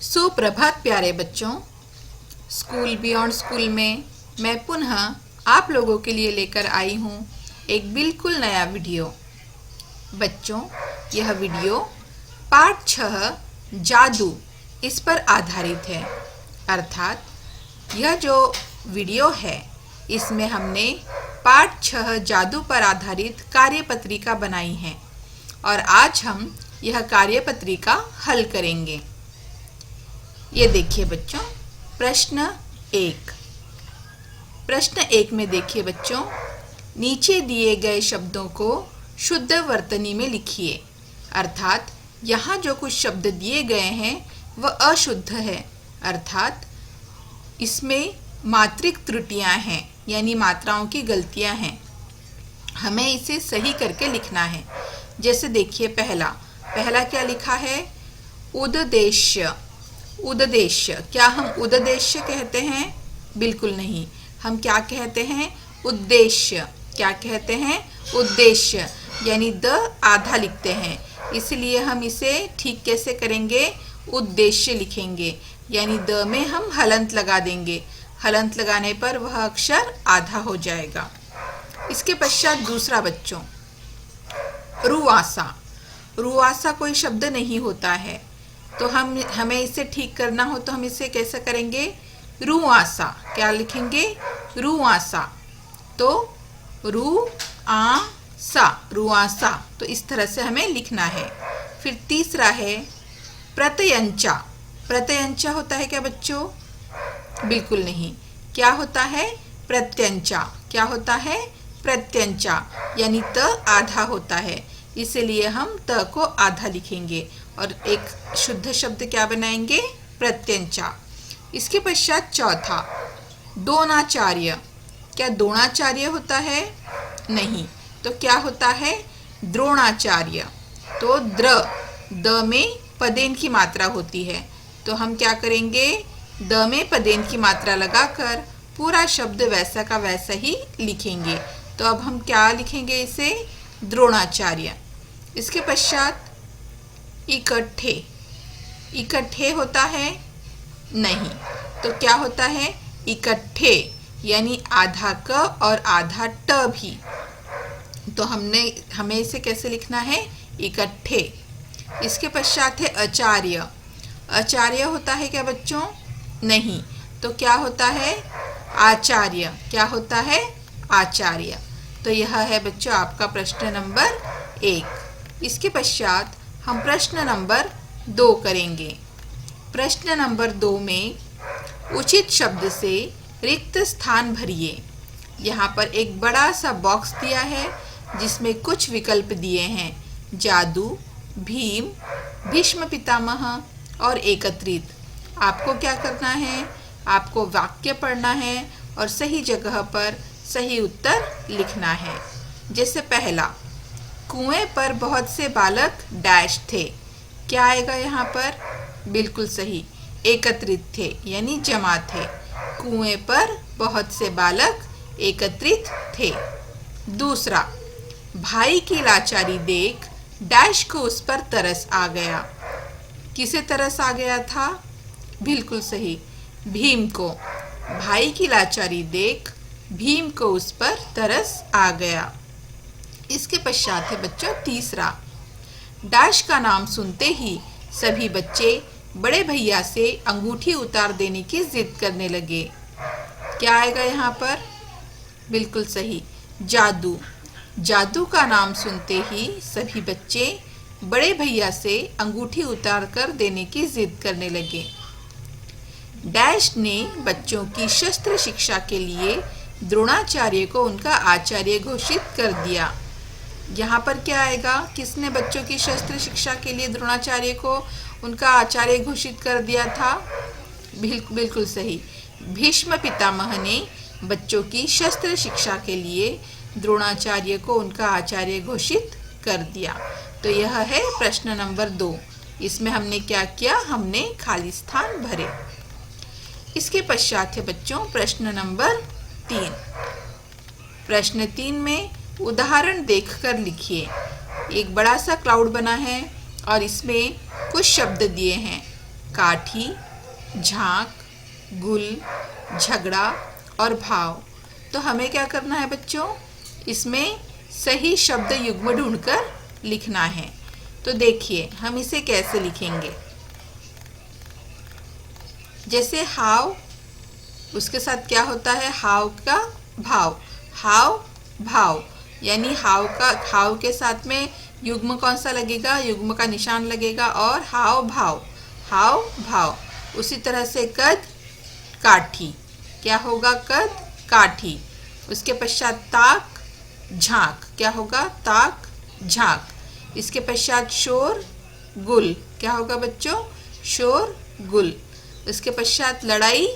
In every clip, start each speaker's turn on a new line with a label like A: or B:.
A: सुप्रभात प्यारे बच्चों। स्कूल बियॉन्ड स्कूल में मैं पुनः आप लोगों के लिए लेकर आई हूँ एक बिल्कुल नया वीडियो। बच्चों, यह वीडियो पाठ 6 जादू इस पर आधारित है। अर्थात यह जो वीडियो है इसमें हमने पाठ 6 जादू पर आधारित कार्यपत्रिका बनाई है और आज हम यह कार्यपत्रिका हल करेंगे। ये देखिए बच्चों, प्रश्न एक में देखिए बच्चों, नीचे दिए गए शब्दों को शुद्ध वर्तनी में लिखिए। अर्थात यहाँ जो कुछ शब्द दिए गए हैं वह अशुद्ध है, अर्थात इसमें मात्रिक त्रुटियां हैं, यानी मात्राओं की गलतियां हैं। हमें इसे सही करके लिखना है। जैसे देखिए, पहला क्या लिखा है? उद्देश्य। उद्देश्य, क्या हम उद्देश्य कहते हैं? बिल्कुल नहीं। हम क्या कहते हैं? उद्देश्य। क्या कहते हैं? उद्देश्य, यानी द आधा लिखते हैं। इसलिए हम इसे ठीक कैसे करेंगे? उद्देश्य लिखेंगे, यानी द में हम हलंत लगा देंगे। हलंत लगाने पर वह अक्षर आधा हो जाएगा। इसके पश्चात दूसरा बच्चों, रुआसा। रुआसा कोई शब्द नहीं होता है, तो हमें इसे ठीक करना हो तो हम इसे कैसे करेंगे? रुआसा। क्या लिखेंगे? रुआसा। तो रुआसा, तो इस तरह से हमें लिखना है। फिर तीसरा है प्रत्यंचा। प्रत्यंचा होता है क्या बच्चों? बिल्कुल नहीं। क्या होता है? प्रत्यंचा। क्या होता है? प्रत्यंचा, यानी त आधा होता है, इसलिए हम त को आधा लिखेंगे और एक शुद्ध शब्द क्या बनाएंगे? प्रत्यंचा। इसके पश्चात चौथा, द्रोणाचार्य। क्या द्रोणाचार्य होता है? नहीं। तो क्या होता है? द्रोणाचार्य। तो द में पदेन की मात्रा होती है, तो हम क्या करेंगे? द में पदेन की मात्रा लगाकर पूरा शब्द वैसा का वैसा ही लिखेंगे। तो अब हम क्या लिखेंगे इसे? द्रोणाचार्य। इसके पश्चात इकट्ठे। इकट्ठे होता है? नहीं। तो क्या होता है? इकट्ठे, यानी आधा क और आधा ट भी। तो हमें इसे कैसे लिखना है? इकट्ठे। इसके पश्चात है आचार्य। आचार्य होता है क्या बच्चों? नहीं। तो क्या होता है? आचार्य। क्या होता है? आचार्य। तो यह है बच्चों आपका प्रश्न नंबर 1। इसके पश्चात हम प्रश्न नंबर 2 करेंगे। प्रश्न नंबर 2 में उचित शब्द से रिक्त स्थान भरिए। यहाँ पर एक बड़ा सा बॉक्स दिया है जिसमें कुछ विकल्प दिए हैं: जादू, भीम, भीष्म पितामह और एकत्रित। आपको क्या करना है? आपको वाक्य पढ़ना है और सही जगह पर सही उत्तर लिखना है। जैसे पहला, कुएं पर बहुत से बालक डैश थे। क्या आएगा यहाँ पर? बिल्कुल सही, एकत्रित थे, यानी जमा थे। कुएं पर बहुत से बालक एकत्रित थे। दूसरा, भाई की लाचारी देख डैश को उस पर तरस आ गया। किसे तरस आ गया था? बिल्कुल सही, भीम को। भाई की लाचारी देख भीम को उस पर तरस आ गया। इसके पश्चात है बच्चों तीसरा, डैश का नाम सुनते ही सभी बच्चे बड़े भैया से अंगूठी उतार देने की जिद करने लगे। क्या आएगा यहाँ पर? बिल्कुल सही, जादू। जादू का नाम सुनते ही सभी बच्चे बड़े भैया से अंगूठी उतार कर देने की जिद करने लगे। डैश ने बच्चों की शस्त्र शिक्षा के लिए द्रोणाचार्य को उनका आचार्य घोषित कर दिया। यहाँ पर क्या आएगा? किसने बच्चों की शस्त्र शिक्षा के लिए द्रोणाचार्य को उनका आचार्य घोषित कर दिया था? बिल्कुल सही, भीष्म पितामह ने बच्चों की शस्त्र शिक्षा के लिए द्रोणाचार्य को उनका आचार्य घोषित कर दिया। तो यह है प्रश्न नंबर 2। इसमें हमने क्या किया? हमने खाली स्थान भरे। इसके पश्चात है बच्चों प्रश्न नंबर 3। प्रश्न 3 में उदाहरण देखकर लिखिए। एक बड़ा सा क्लाउड बना है और इसमें कुछ शब्द दिए हैं: काठी, झांक, गुल, झगड़ा और भाव। तो हमें क्या करना है बच्चों, इसमें सही शब्द युग्म ढूंढकर लिखना है। तो देखिए हम इसे कैसे लिखेंगे। जैसे हाव, उसके साथ क्या होता है, हाव का भाव, हाव भाव, यानी हाव के साथ में युग्म कौन सा लगेगा, युग्म का निशान लगेगा और हाव भाव, हाव भाव। उसी तरह से कद, काठी, क्या होगा, कद काठी। उसके पश्चात ताक, झांक, क्या होगा, ताक झांक। इसके पश्चात शोर, गुल, क्या होगा बच्चों, शोर गुल। इसके पश्चात लड़ाई,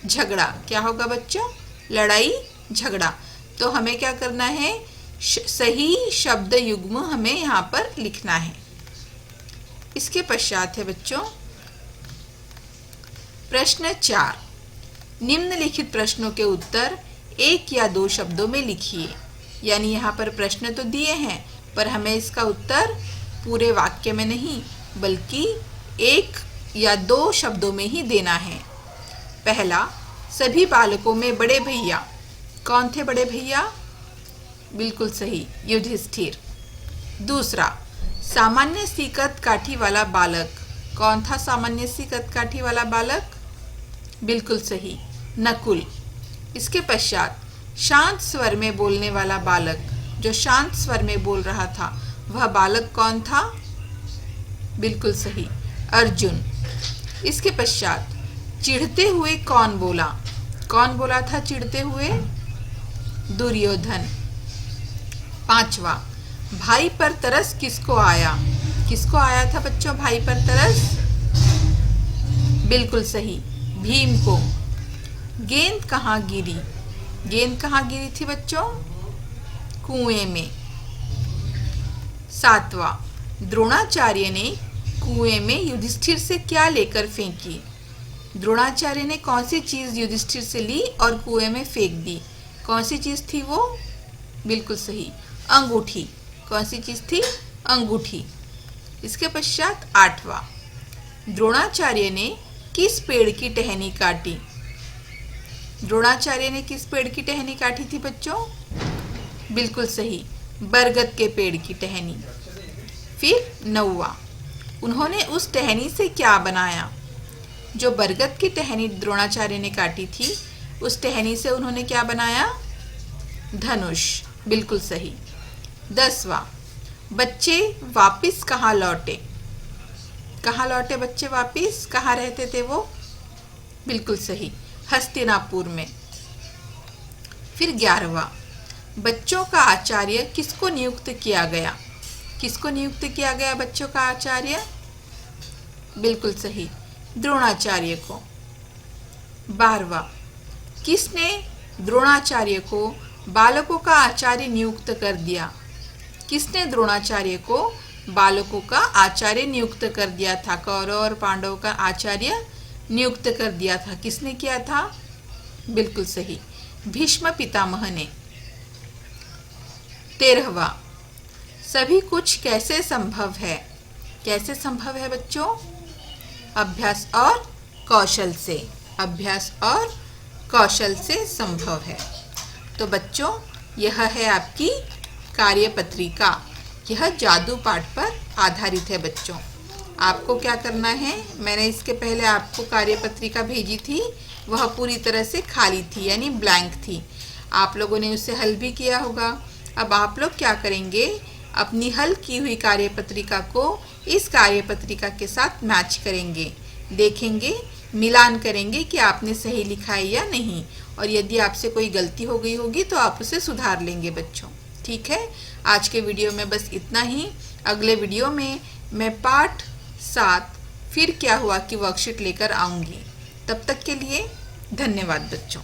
A: झगड़ा, क्या होगा बच्चों, लड़ाई झगड़ा। तो हमें क्या करना है, सही शब्द युग्म हमें यहाँ पर लिखना है। इसके पश्चात है बच्चों प्रश्न 4। निम्नलिखित प्रश्नों के उत्तर एक या दो शब्दों में लिखिए। यानी यहाँ पर प्रश्न तो दिए हैं पर हमें इसका उत्तर पूरे वाक्य में नहीं बल्कि एक या दो शब्दों में ही देना है। पहला, सभी बालकों में बड़े भैया। कौन थे बड़े भैया, बिल्कुल सही, युधिष्ठिर। दूसरा, सामान्य सी कद काठी वाला बालक। कौन था सामान्य सी कद काठी वाला बालक, बिल्कुल सही, नकुल। इसके पश्चात शांत स्वर में बोलने वाला बालक, जो शांत स्वर में बोल रहा था वह बालक कौन था, बिल्कुल सही, अर्जुन। इसके पश्चात चिढ़ते हुए कौन बोला, कौन बोला था चिढ़ते हुए, दुर्योधन। पांचवा, भाई पर तरस किसको आया, किसको आया था बच्चों भाई पर तरस, बिल्कुल सही, भीम को। गेंद कहाँ गिरी, गेंद कहाँ गिरी थी बच्चों, कुएं में। सातवां, द्रोणाचार्य ने कुएं में युधिष्ठिर से क्या लेकर फेंकी। द्रोणाचार्य ने कौन सी चीज युधिष्ठिर से ली और कुएं में फेंक दी, कौन सी चीज थी वो, बिल्कुल सही, अंगूठी। कौन सी चीज थी, अंगूठी। इसके पश्चात आठवां, द्रोणाचार्य ने किस पेड़ की टहनी काटी। द्रोणाचार्य ने किस पेड़ की टहनी काटी थी बच्चों, बिल्कुल सही, बरगद के पेड़ की टहनी। फिर नौवां, उन्होंने उस टहनी से क्या बनाया। जो बरगद की टहनी द्रोणाचार्य ने काटी थी उस टहनी से उन्होंने क्या बनाया, धनुष, बिल्कुल सही। 10वां, बच्चे वापिस कहाँ लौटे। कहाँ लौटे बच्चे वापिस, कहाँ रहते थे वो, बिल्कुल सही, हस्तिनापुर में। फिर 11वां, बच्चों का आचार्य किसको नियुक्त किया गया। किसको नियुक्त किया गया बच्चों का आचार्य, बिल्कुल सही, द्रोणाचार्य को। 12वां, किसने द्रोणाचार्य को बालकों का आचार्य नियुक्त कर दिया। किसने द्रोणाचार्य को बालकों का आचार्य नियुक्त कर दिया था, कौरव और पांडवों का आचार्य नियुक्त कर दिया था, किसने किया था, बिल्कुल सही, भीष्म पितामह ने। 13वां, सभी कुछ कैसे संभव है। कैसे संभव है बच्चों, अभ्यास और कौशल से, अभ्यास और कौशल से संभव है। तो बच्चों यह है आपकी कार्यपत्रिका, यह जादू पाठ पर आधारित है। बच्चों आपको क्या करना है, मैंने इसके पहले आपको कार्यपत्रिका भेजी थी, वह पूरी तरह से खाली थी यानी ब्लैंक थी। आप लोगों ने उसे हल भी किया होगा। अब आप लोग क्या करेंगे, अपनी हल की हुई कार्यपत्रिका को इस कार्यपत्रिका के साथ मैच करेंगे, देखेंगे, मिलान करेंगे कि आपने सही लिखा है या नहीं, और यदि आपसे कोई गलती हो गई होगी तो आप उसे सुधार लेंगे बच्चों। ठीक है, आज के वीडियो में बस इतना ही। अगले वीडियो में मैं पाठ 7 फिर क्या हुआ कि वर्कशीट लेकर आऊँगी। तब तक के लिए धन्यवाद बच्चों।